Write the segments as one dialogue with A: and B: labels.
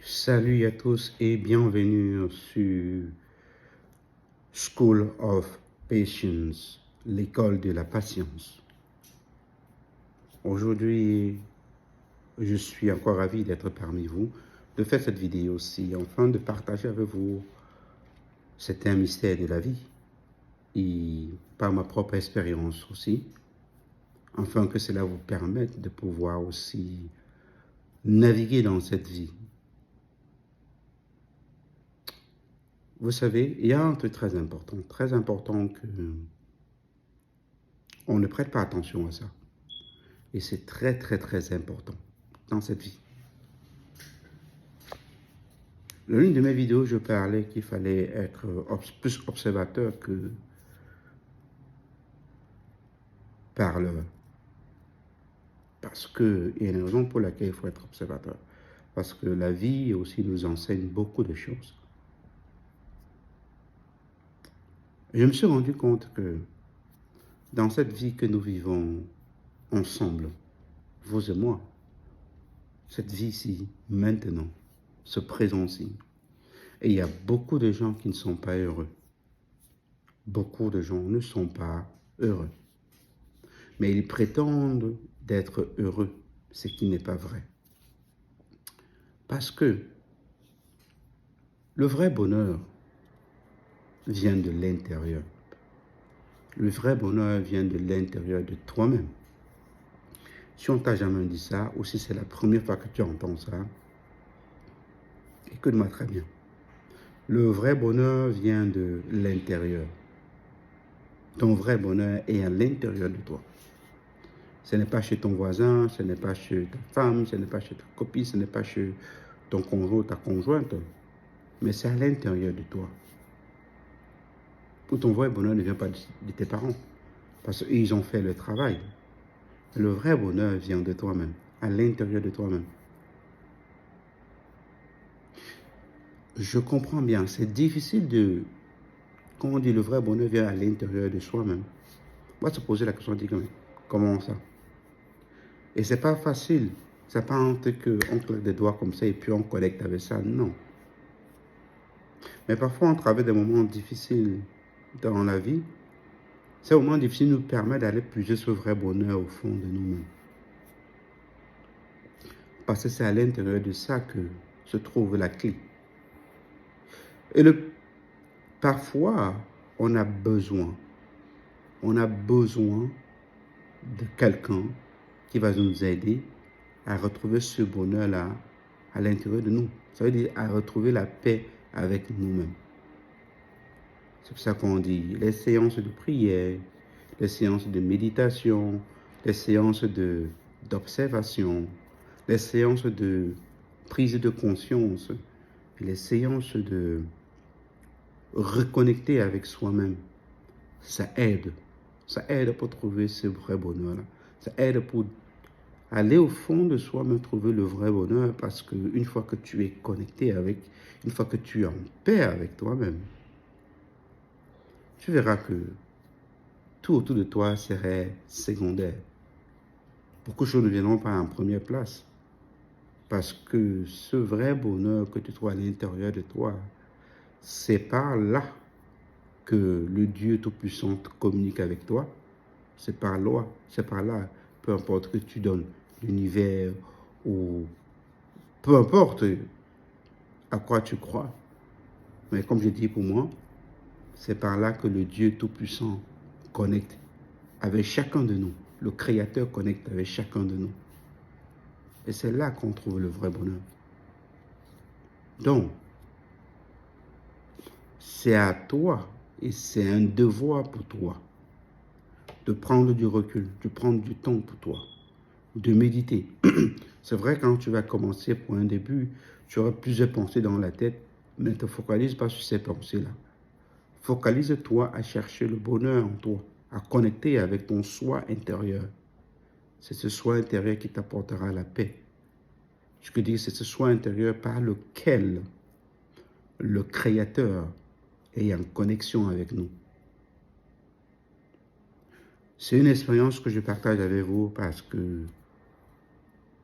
A: Salut à tous et bienvenue sur School of Patience, l'école de la patience. Aujourd'hui, je suis encore ravi d'être parmi vous, de faire cette vidéo aussi, afin de partager avec vous certains mystères de la vie et par ma propre expérience aussi, afin que cela vous permette de pouvoir aussi naviguer dans cette vie. Vous savez, il y a un truc très important que on ne prête pas attention à ça. Et c'est très important dans cette vie. Dans l'une de mes vidéos, je parlais qu'il fallait être plus observateur que parleur. Parce qu'il y a une raison pour laquelle il faut être observateur. Parce que la vie aussi nous enseigne beaucoup de choses. Je me suis rendu compte que dans cette vie que nous vivons ensemble, vous et moi, cette vie-ci, maintenant, ce présent-ci, et il y a beaucoup de gens qui ne sont pas heureux. Beaucoup de gens ne sont pas heureux. Mais ils prétendent d'être heureux, ce qui n'est pas vrai. Parce que le vrai bonheur vient de l'intérieur. Le vrai bonheur vient de l'intérieur de toi-même. Si on t'a jamais dit ça, ou si c'est la première fois que tu entends ça, écoute-moi très bien. Le vrai bonheur vient de l'intérieur. Ton vrai bonheur est à l'intérieur de toi. Ce n'est pas chez ton voisin, ce n'est pas chez ta femme, ce n'est pas chez ta copine, ce n'est pas chez ton conjoint ou ta conjointe, mais c'est à l'intérieur de toi. Pour ton vrai bonheur ne vient pas de tes parents, parce qu'ils ont fait le travail. Le vrai bonheur vient de toi-même, à l'intérieur de toi-même. Je comprends bien, c'est difficile de... Quand on dit le vrai bonheur vient à l'intérieur de soi-même, on va se poser la question, on dit comment ça? Et c'est pas facile. C'est pas un truc qu'on claque des doigts comme ça et puis on connecte avec ça, non. Mais parfois, on traverse des moments difficiles dans la vie. Ces moments difficiles nous permettent d'aller puiser ce vrai bonheur au fond de nous-mêmes. Parce que c'est à l'intérieur de ça que se trouve la clé. Et parfois, on a besoin de quelqu'un qui va nous aider à retrouver ce bonheur-là à l'intérieur de nous. Ça veut dire à retrouver la paix avec nous-mêmes. C'est pour ça qu'on dit les séances de prière, les séances de méditation, les séances d'observation, les séances de prise de conscience, puis les séances de reconnecter avec soi-même. Ça aide. Ça aide pour trouver ce vrai bonheur-là. Ça aide pour aller au fond de soi-même, trouver le vrai bonheur, parce qu'une fois que tu es connecté avec, une fois que tu es en paix avec toi-même, tu verras que tout autour de toi serait secondaire. Beaucoup de choses ne viendront pas en première place. Parce que ce vrai bonheur que tu trouves à l'intérieur de toi, c'est par là que le Dieu Tout-Puissant communique avec toi. C'est par là, peu importe que tu donnes l'univers ou peu importe à quoi tu crois. Mais comme je dis pour moi, c'est par là que le Dieu Tout-Puissant connecte avec chacun de nous. Le Créateur connecte avec chacun de nous. Et c'est là qu'on trouve le vrai bonheur. Donc, c'est à toi et c'est un devoir pour toi de prendre du recul, de prendre du temps pour toi, de méditer. C'est vrai, quand tu vas commencer pour un début, tu auras plusieurs pensées dans la tête, mais ne te focalise pas sur ces pensées-là. Focalise-toi à chercher le bonheur en toi, à connecter avec ton soi intérieur. C'est ce soi intérieur qui t'apportera la paix. Je veux dire, c'est ce soi intérieur par lequel le Créateur est en connexion avec nous. C'est une expérience que je partage avec vous parce que,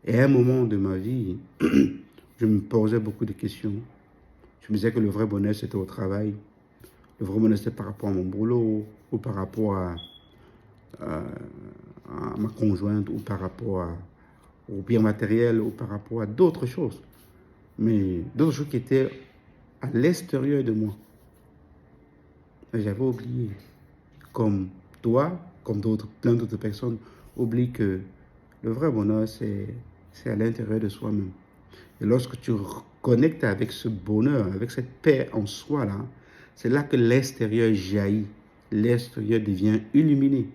A: à un moment de ma vie je me posais beaucoup de questions. Je me disais que le vrai bonheur, c'était au travail. Le vrai bonheur, c'était par rapport à mon boulot, ou par rapport à- à ma conjointe, ou par rapport au bien matériel, ou par rapport à d'autres choses. Mais d'autres choses qui étaient à l'extérieur de moi. J'avais oublié, comme toi, comme plein d'autres personnes, oublient que le vrai bonheur, c'est à l'intérieur de soi-même. Et lorsque tu connectes avec ce bonheur, avec cette paix en soi, là, c'est là que l'extérieur jaillit. L'extérieur devient illuminé.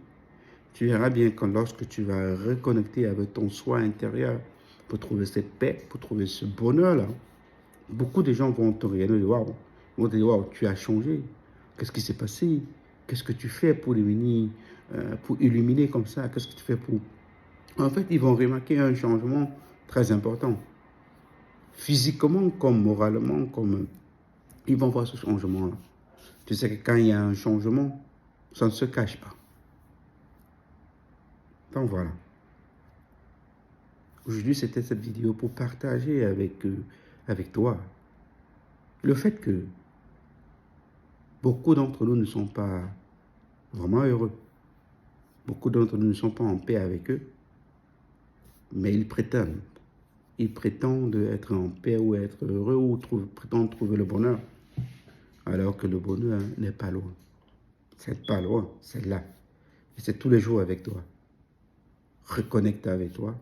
A: Tu verras bien que lorsque tu vas reconnecter avec ton soi intérieur pour trouver cette paix, pour trouver ce bonheur-là, beaucoup de gens vont te regarder et dire, waouh, vont te dire, waouh, tu as changé. Qu'est-ce qui s'est passé? Qu'est-ce que tu fais pour devenir, pour illuminer comme ça? Qu'est-ce que tu fais pour... En fait, ils vont remarquer un changement très important. Physiquement comme moralement, comme ils vont voir ce changement-là. Tu sais que quand il y a un changement, ça ne se cache pas. Donc voilà. Aujourd'hui, c'était cette vidéo pour partager avec toi le fait que beaucoup d'entre nous ne sont pas vraiment heureux. Beaucoup d'entre nous ne sont pas en paix avec eux, mais ils prétendent. Ils prétendent être en paix ou être heureux ou prétendent trouver le bonheur, alors que le bonheur n'est pas loin. C'est pas loin, c'est là. Et c'est tous les jours avec toi. Reconnecte avec toi,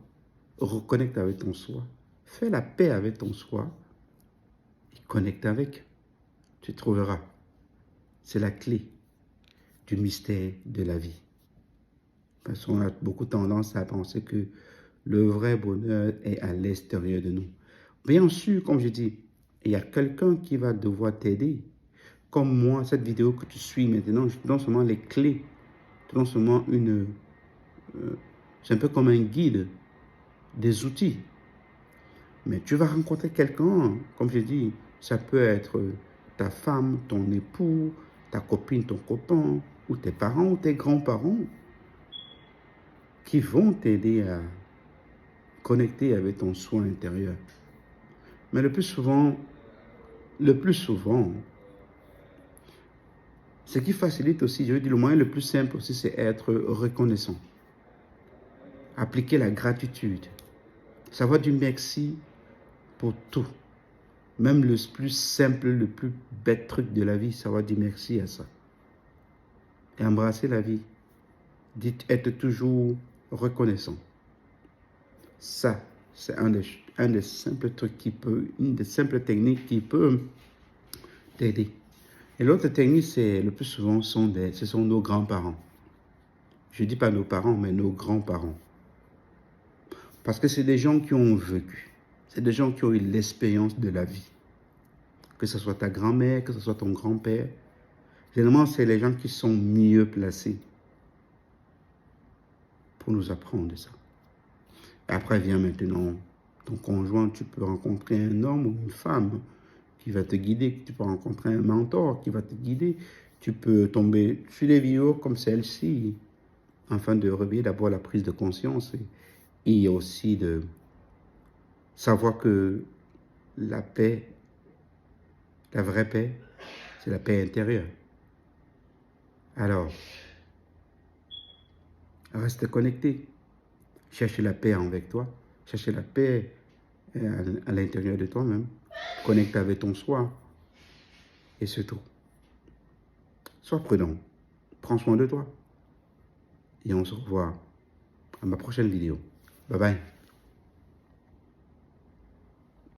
A: reconnecte avec ton soi, fais la paix avec ton soi et connecte avec. Tu trouveras. C'est la clé du mystère de la vie. Parce qu'on a beaucoup tendance à penser que le vrai bonheur est à l'extérieur de nous. Bien sûr, comme je dis, il y a quelqu'un qui va devoir t'aider. Comme moi, cette vidéo que tu suis maintenant, je te donne seulement les clés. Je te donne seulement c'est un peu comme un guide, des outils. Mais tu vas rencontrer quelqu'un, comme je dis, ça peut être ta femme, ton époux, ta copine, ton copain, ou tes parents, ou tes grands-parents, qui vont t'aider à connecter avec ton soi intérieur. Mais le plus souvent, ce qui facilite aussi, je veux dire, le moyen le plus simple aussi, c'est être reconnaissant. Appliquer la gratitude. Savoir dire merci pour tout. Même le plus simple, le plus bête truc de la vie, savoir dire merci à ça. Et embrasser la vie. Dites être toujours reconnaissant. Ça, c'est un des simples trucs qui peut, une des simples techniques qui peut t'aider. Et l'autre technique, c'est le plus souvent, ce sont nos grands-parents. Je ne dis pas nos parents, mais nos grands-parents. Parce que c'est des gens qui ont vécu. C'est des gens qui ont eu l'expérience de la vie. Que ce soit ta grand-mère, que ce soit ton grand-père. Généralement, c'est les gens qui sont mieux placés pour nous apprendre ça. Et après vient maintenant ton conjoint. Tu peux rencontrer un homme ou une femme qui va te guider. Tu peux rencontrer un mentor qui va te guider. Tu peux tomber sur des vidéos comme celle-ci afin de réveiller d'abord la prise de conscience et aussi de savoir que la paix, la vraie paix, c'est la paix intérieure. Alors, reste connecté. Cherche la paix avec toi. Cherche la paix à l'intérieur de toi-même. Connecte avec ton soi. Et c'est tout. Sois prudent. Prends soin de toi. Et on se revoit à ma prochaine vidéo. Bye bye.